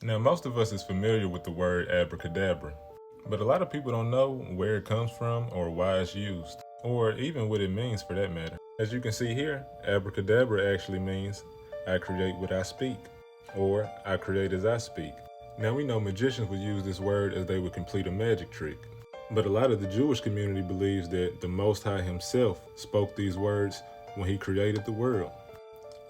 Now, most of us is familiar with the word abracadabra, but a lot of people don't know where it comes from or why it's used, or even what it means for that matter. As you can see here, abracadabra actually means I create what I speak, or I create as I speak. Now we know magicians would use this word as they would complete a magic trick, but a lot of the Jewish community believes that the Most High himself spoke these words when he created the world.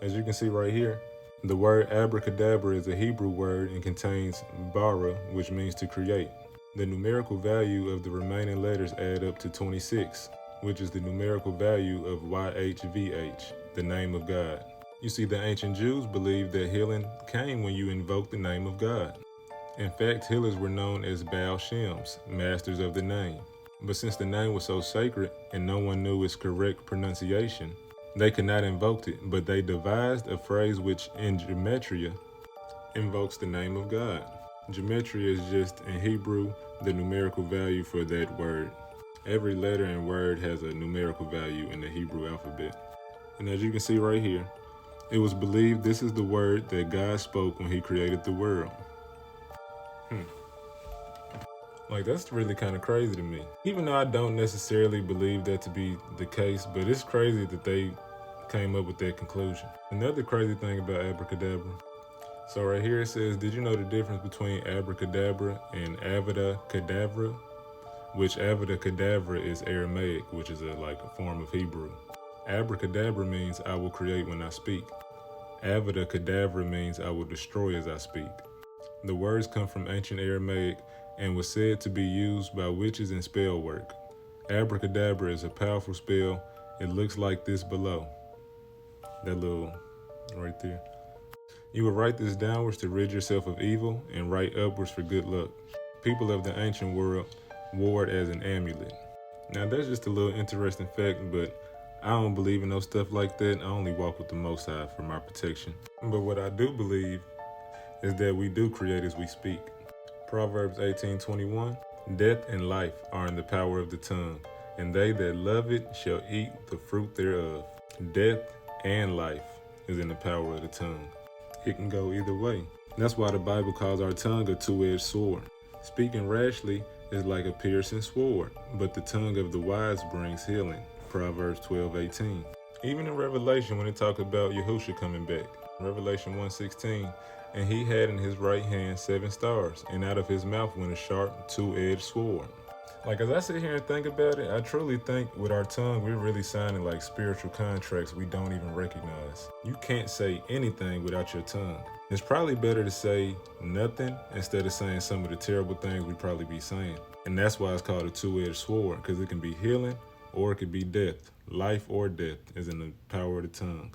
As you can see right here, the word abracadabra is a Hebrew word and contains bara, which means to create. The numerical value of the remaining letters add up to 26, which is the numerical value of YHVH, the name of God. You see, the ancient Jews believed that healing came when you invoke the name of God. In fact, healers were known as Baal Shems, masters of the name. But since the name was so sacred and no one knew its correct pronunciation, they could not invoke it, but they devised a phrase which in gematria invokes the name of God. Gematria is just, in Hebrew, the numerical value for that word. Every letter and word has a numerical value in the Hebrew alphabet. And as you can see right here, it was believed this is the word that God spoke when he created the world. Like, that's really kind of crazy to me. Even though I don't necessarily believe that to be the case, but it's crazy that they came up with that conclusion. Another crazy thing about abracadabra. So right here it says, did you know the difference between abracadabra and avada kedavra? Which avada kedavra is Aramaic, which is like a form of Hebrew. Abracadabra means I will create when I speak. Avada kedavra means I will destroy as I speak. The words come from ancient Aramaic and was said to be used by witches in spell work. Abracadabra is a powerful spell. It looks like this below. That little right there. You will write this downwards to rid yourself of evil and write upwards for good luck. People of the ancient world wore it as an amulet. Now that's just a little interesting fact, but I don't believe in no stuff like that. I only walk with the Most High for my protection. But what I do believe is that we do create as we speak. Proverbs 18:21, death and life are in the power of the tongue, and they that love it shall eat the fruit thereof. Death and life is in the power of the tongue. It can go either way. That's why the Bible calls our tongue a two-edged sword. Speaking rashly is like a piercing sword, but the tongue of the wise brings healing. Proverbs 12:18. Even in Revelation, when it talks about Yahushua coming back, Revelation 1:16, and he had in his right hand 7 stars, and out of his mouth went a sharp two-edged sword. Like, as I sit here and think about it, I truly think with our tongue, we're really signing like spiritual contracts we don't even recognize. You can't say anything without your tongue. It's probably better to say nothing instead of saying some of the terrible things we probably be saying. And that's why it's called a two-edged sword, because it can be healing or it could be death. Life or death is in the power of the tongue.